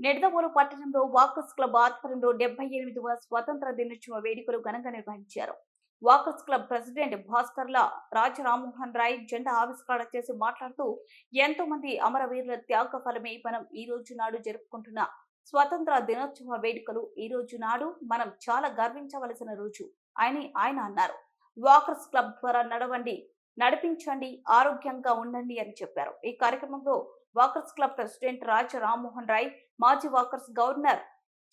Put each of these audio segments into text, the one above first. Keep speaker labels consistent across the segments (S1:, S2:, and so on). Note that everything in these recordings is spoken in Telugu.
S1: నిడదవోలు పట్టణంలో వాకర్స్ క్లబ్ ఆధ్వర్యంలో 78వ స్వాతంత్ర దినోత్సవ వేడుకలు ఘనంగా నిర్వహించారు. Walkers club president Bhaskarla Rajarammohan Roy జెండా ఆవిష్కరణ చేసి మాట్లాడుతూ, ఎంతో మంది అమరవీరుల త్యాగ ఫలమే మనం ఈ రోజు నాడు జరుపుకుంటున్న స్వాతంత్ర దినోత్సవ వేడుకలు. ఈ రోజు నాడు మనం చాలా గర్వించవలసిన రోజు అని ఆయన అన్నారు. వాకర్స్ క్లబ్ ద్వారా నడవండి, నడిపించండి, ఆరోగ్యంగా ఉండండి అని చెప్పారు. ఈ కార్యక్రమంలో walkers club president Rajarammohan Roy, మాజీ walkers governor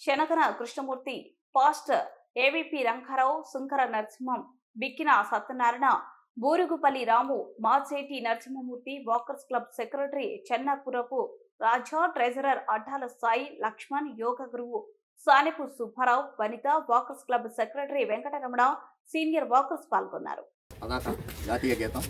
S1: Shanagana Krishnamurthy, pastor AVP Rangarao, Sunkara Narasimham, Bikkina Satyanarayana, Burugupalli Ramu, Maseti Narasimhamurthy, walkers club secretary Chennapurapu Raja, treasurer Addala Sai, Lakshman, యోగ గురువు Sanipu Subbarao, Vanitha, walkers club secretary Venkataramana, senior walkers పాల్గొన్నారు.
S2: జాతీయ గీతం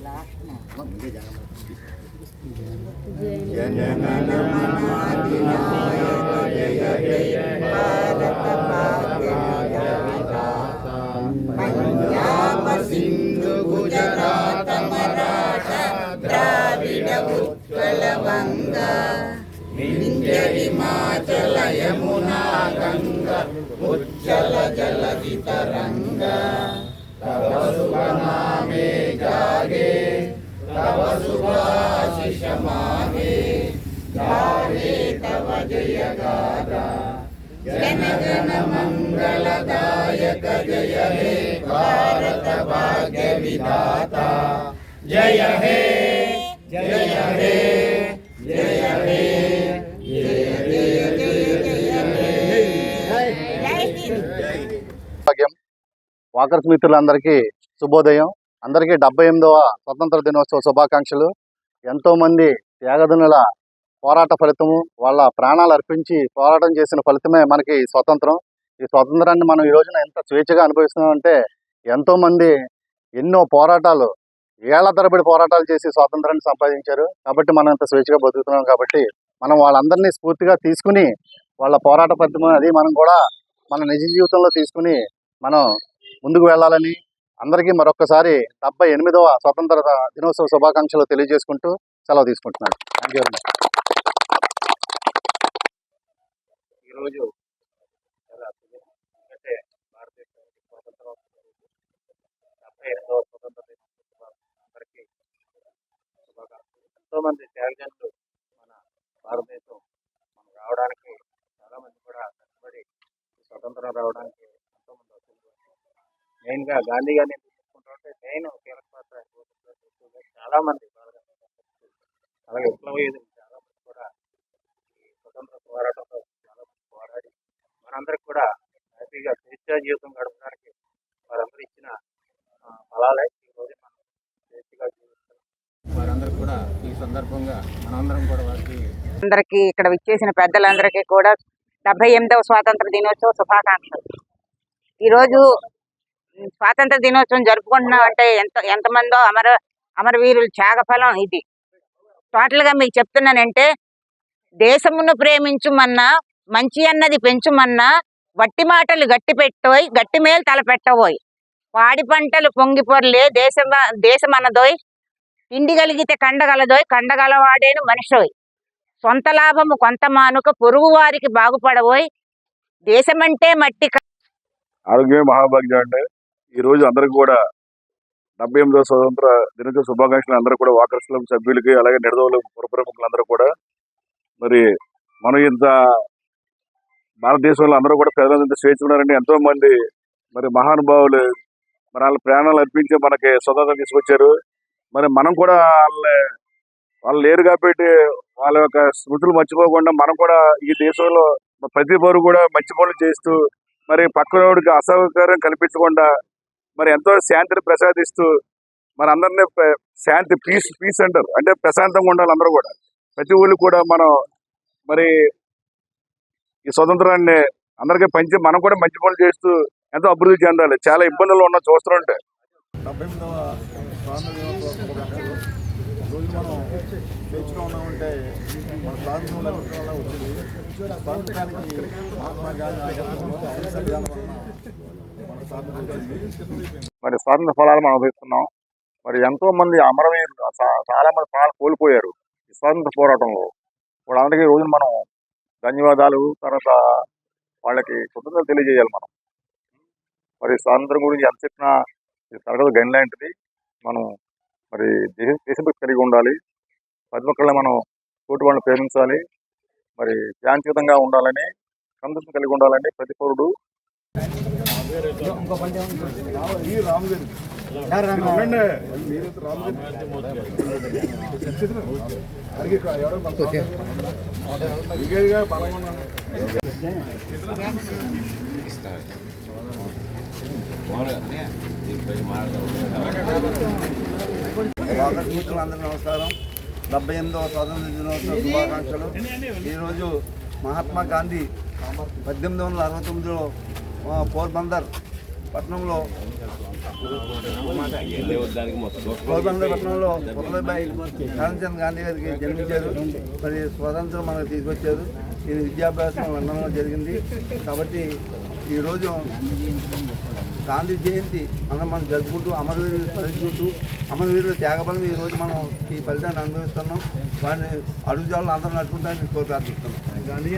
S3: పంజాబ సింధు గుజరాత మరాఠ ద్రావిడ ఉత్కళ వంగ వింధ్య హిమాచల యమునా గంగ ఉజ్జల జలధి తరంగ तव शुभ नामे जागे तव शुभाशिष मागे गाहे तव जय गाथा जन गण मंगलदायक जय हे भारत भाग्य विधाता जय हे जय हे जय हे
S2: వాకర్స్ మిత్రులందరికీ శుభోదయం. అందరికీ 78వ స్వతంత్ర దినోత్సవ శుభాకాంక్షలు. ఎంతోమంది త్యాగధనుల పోరాట ఫలితము, వాళ్ళ ప్రాణాలు అర్పించి పోరాటం చేసిన ఫలితమే మనకి స్వతంత్రం. ఈ స్వతంత్రాన్ని మనం ఈ రోజున ఎంత స్వేచ్ఛగా అనుభవిస్తున్నామంటే, ఎంతోమంది ఎన్నో పోరాటాలు, ఏళ్ల తరబడి పోరాటాలు చేసి స్వాతంత్రాన్ని సంపాదించారు. కాబట్టి మనం ఇంత స్వేచ్ఛగా బతుకుతున్నాం. కాబట్టి మనం వాళ్ళందరినీ స్ఫూర్తిగా తీసుకుని, వాళ్ళ పోరాట ఫలితం అది మనం కూడా మన నిజ జీవితంలో తీసుకుని మనం ముందుకు వెళ్ళాలని అందరికీ మరొకసారి 78వ స్వతంత్ర దినోత్సవ శుభాకాంక్షలు తెలియజేసుకుంటూ సెలవు తీసుకుంటున్నాను. Thank you very much.
S4: ఈరోజు అంటే భారతదేశానికి స్వాతంత్రం 78వ స్వతంత్ర దినోత్సవ అందరికీ శుభాకాంక్షలు. ఎంతోమంది త్యాగజనులు మన భారతదేశం మనం రావడానికి చాలామంది కూడా కష్టపడి స్వతంత్రం రావడానికి ఎంతోమంది వస్తుంది. మెయిన్గా గాంధీ గారిని తీసుకుంటూ ఉంటే నేను కీలక పాత్ర చాలామంది అలాగే విప్లవీయులు చాలామంది కూడా ఈ స్వతంత్ర పోరాటంలో చాలామంది పోరాడి మనందరికి కూడా హ్యాపీగా స్వేచ్ఛా జీవితం గడపడానికి వారందరూ ఇచ్చిన ఫలాలే ఈరోజు మనం స్వేచ్ఛగా జీవిస్తాం. వారందరూ కూడా ఈ సందర్భంగా మనందరం కూడా వారికి
S3: అందరికీ ఇక్కడ విచ్చేసిన పెద్దలందరికీ కూడా 78వ స్వాతంత్ర దినోత్సవ శుభాకాంక్షలు. ఈరోజు స్వాతంత్ర దినోత్సవం జరుపుకుంటున్నాం అంటే ఎంతమందో అమరవీరుల త్యాగఫలం ఇది. టోటల్గా మీకు చెప్తున్నానంటే, దేశమును ప్రేమించుమన్నా, మంచి అన్నది పెంచుమన్నా, వట్టి మాటలు గట్టి పెట్టోయ్, గట్టి మేలు తలపెట్టబోయ్, పాడి పంటలు పొంగి పొరలే దేశమన్నదోయ్, తిండి కలిగితే కండగలదోయ్, కండగలవాడేను మనిషోయ్, సొంత లాభము కొంత మానుక పొరుగు వారికి బాగుపడబోయ్, దేశమంటే మట్టి.
S5: ఆరోగ్యమే మహాభాగ్యం. అంటే ఈ రోజు అందరికి కూడా 78వ స్వతంత్ర దినోత్సవ శుభాకాంక్షలు. అందరూ కూడా వాకర్స్ క్లబ్ సభ్యులకి, అలాగే నిడదవోలు పురప్రముఖులందరూ కూడా, మరి మనం ఇంత భారతదేశంలో అందరూ కూడా ప్రజలంతా స్వేచ్ఛ ఉన్నారంటే ఎంతో మంది మరి మహానుభావులు మరి వాళ్ళ ప్రాణాలు అర్పించి మనకి స్వతంత్రం తీసుకొచ్చారు. మరి మనం కూడా వాళ్ళు లేరు కాబట్టి వాళ్ళ యొక్క స్మృతులు మర్చిపోకుండా మనం కూడా ఈ దేశంలో ప్రతి పౌరు కూడా మంచి పనులు చేస్తూ, మరి పక్కనోడికి అసౌకర్యం కల్పించకుండా మరి ఎంతో శాంతిని ప్రసాదిస్తూ, మన అందరినీ శాంతి పీస్ అంటారు, అంటే ప్రశాంతంగా ఉండాలి. అందరూ కూడా ప్రతి ఊళ్ళు కూడా మనం మరి ఈ స్వతంత్రాన్ని అందరికీ పంచి మనం కూడా మంచి పనులు చేస్తూ ఎంతో అభివృద్ధి చెందాలి. చాలా ఇబ్బందులు ఉన్న చూస్తుంటే
S6: 78వ స్వాతంత్ర దినోత్సవ రోజు మనం స్వేచ్ఛగా ఉన్నామంటే మన స్వాతంత్రం వల్ల వచ్చింది. స్వాతంత్రానికి మహాత్మా గాంధీ అహింస విధానం వలన మన స్వాతంత్రం వచ్చింది.
S5: మరి స్వాతంత్ర ఫలాలు మనం అనుభవిస్తున్నాం. మరి ఎంతో మంది అమరవీరులు చాలా మంది ప్రాణాలు కోల్పోయారు ఈ స్వాతంత్ర పోరాటంలో. వాళ్ళందరికీ ఈ రోజున మనం ధన్యవాదాలు, తర్వాత వాళ్ళకి కృతజ్ఞతలు తెలియజేయాలి మనం. మరి స్వాతంత్రం గురించి ఎంత చెప్పినా ఇది తరగతి గని లాంటిది. మనం మరి దేశభక్తి కలిగి ఉండాలి. ప్రతి ఒక్కళ్ళని మనం తోటి వాళ్ళని ప్రేమించాలి. మరి శాంతియుతంగా ఉండాలని, సంతృప్తి కలిగి ఉండాలని ప్రతి పౌరుడు
S6: ఈ రామగిరి ఉండండి. మీరైతే రామగిరి బలంగా ఉన్నాను. మిత్రులందరికీ నమస్కారం. 78వ స్వాతంత్ర దినోత్సవ శుభాకాంక్షలు. ఈరోజు మహాత్మా గాంధీ 1869లో పోర్బందర్ పట్టణంలో పుట్లబాయి కరంచంద్ గాంధీ గారికి జన్మించారు. మరి స్వాతంత్రం మనకు తీసుకొచ్చారు. ఇది విద్యాభ్యాసం లండన్లో జరిగింది. కాబట్టి ఈరోజు గాంధీ జయంతి మనం జరుపుకుంటూ అమరవీరులు స్మరించుకుంటూ అమరవీరుల త్యాగబలం ఈరోజు మనం ఈ ఫలితాన్ని అనుభవిస్తున్నాం. వారిని అడుగుజాలను అందరూ నడుపుకుంటానికి ప్రార్థిస్తున్నాం. గాంధీ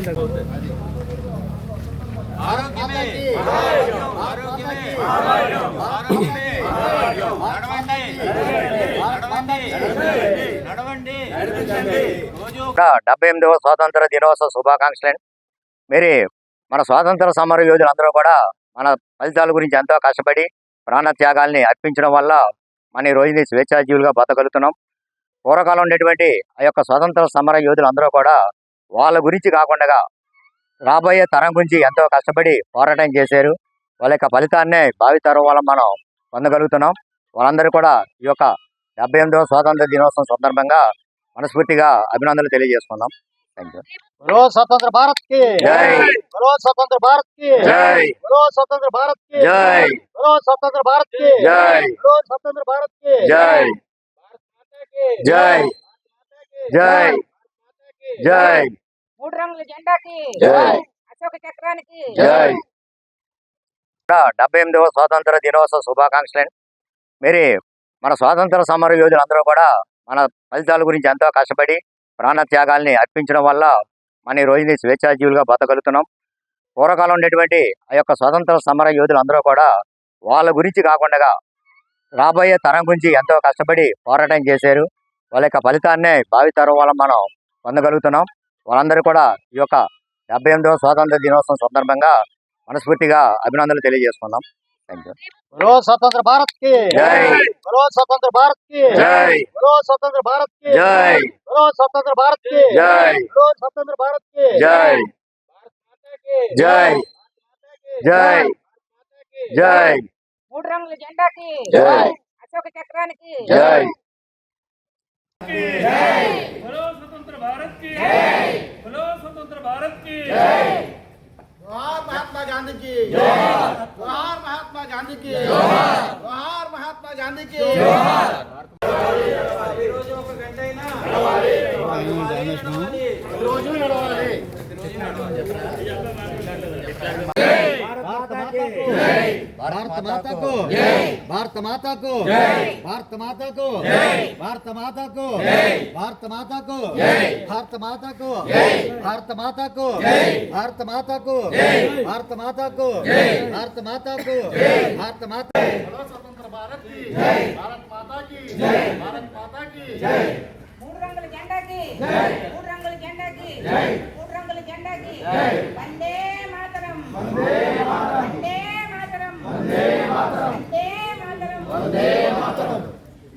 S7: ఇంకా 78వ స్వాతంత్ర దినోత్సవ శుభాకాంక్షలు. మరి మన స్వాతంత్ర సమర యోధులందరూ కూడా మన ఫలితాల గురించి ఎంతో కష్టపడి ప్రాణత్యాగాల్ని అర్పించడం వల్ల మన ఈ రోజుని స్వేచ్ఛాజీవులుగా బతకగలుగుతున్నాం. పూర్వకాలం ఉండేటువంటి ఆ యొక్క స్వాతంత్ర సమర యోధులందరూ కూడా వాళ్ళ గురించి కాకుండా రాబోయే తరం గురించి ఎంతో కష్టపడి పోరాటం చేశారు. వాళ్ళ యొక్క ఫలితాన్నే భావితరం వల్ల మనం పొందగలుగుతున్నాం. వాళ్ళందరూ కూడా ఈ యొక్క 78వ స్వాతంత్ర దినోత్సవం సందర్భంగా మనస్ఫూర్తిగా అభినందనలు తెలియజేసుకున్నాం. Thank you.
S2: बोलो स्वतंत्र भारत की
S7: जय।
S2: बोलो स्वतंत्र भारत की
S7: जय।
S2: बोलो स्वतंत्र भारत की
S7: जय।
S2: बोलो स्वतंत्र भारत की
S7: जय।
S2: बोलो स्वतंत्र भारत की
S7: जय जय जय जय
S3: మూడు రంగుల జెండాకి
S7: జై.
S3: అశోక చక్రానికి
S7: జై. 78వ స్వాతంత్ర దినోత్సవ శుభాకాంక్షలు. మరి మన స్వాతంత్ర సమర యోధులందరూ కూడా మన ఫలితాల గురించి ఎంతో కష్టపడి ప్రాణత్యాగాల్ని అర్పించడం వల్ల మన ఈ రోజుని స్వేచ్ఛాజీవులుగా బతకగలుగుతున్నాం. పూర్వకాలం ఉండేటువంటి ఆ యొక్క స్వాతంత్ర సమర యోధులందరూ కూడా వాళ్ళ గురించి కాకుండా రాబోయే తరం గురించి ఎంతో కష్టపడి పోరాటం చేశారు. వాళ్ళ యొక్క ఫలితాన్నే భావితరం వల్ల మనం పొందగలుగుతున్నాం. వాళ్ళందరూ కూడా ఈ యొక్క 78వ స్వాతంత్ర దినోత్సవం సందర్భంగా మనస్ఫూర్తిగా అభినందనలు తెలియజేసుకున్నాం. Thank you.
S2: बोलो स्वतंत्र भारत की
S7: जय।
S2: बोलो स्वतंत्र भारत की
S7: जय।
S2: बोलो स्वतंत्र भारत की
S7: जय।
S2: बोलो स्वतंत्र भारत की
S7: जय।
S2: बोलो स्वतंत्र भारत की
S7: जय जय जय जय
S3: మూడు రంగుల జెండాకి
S7: जय
S3: అశోక చక్రానికి
S7: जय
S8: बोलो स्वतंत्र भारत की जय। बोलो स्वतंत्र भारत की जय।
S6: जोहार महात्मा गांधी की जोहार महात्मा गांधी की जोहार महात्मा गांधी की రోజు ఒక గంట అయినా రోజు నడవాలి.
S2: भारत माता को भारत माता को भारत माता को भारत माता को भारत माता को भारत माता को भारत माता को भारत माता को भारत माता को भारत माता को भारत माता स्वतंत्र भारत की भारत माता की भारत माता की
S3: మూడు రంగుల జెండాకి మూడు రంగుల జెండాకి మూడు రంగుల జెండాకి వందే మాతరం.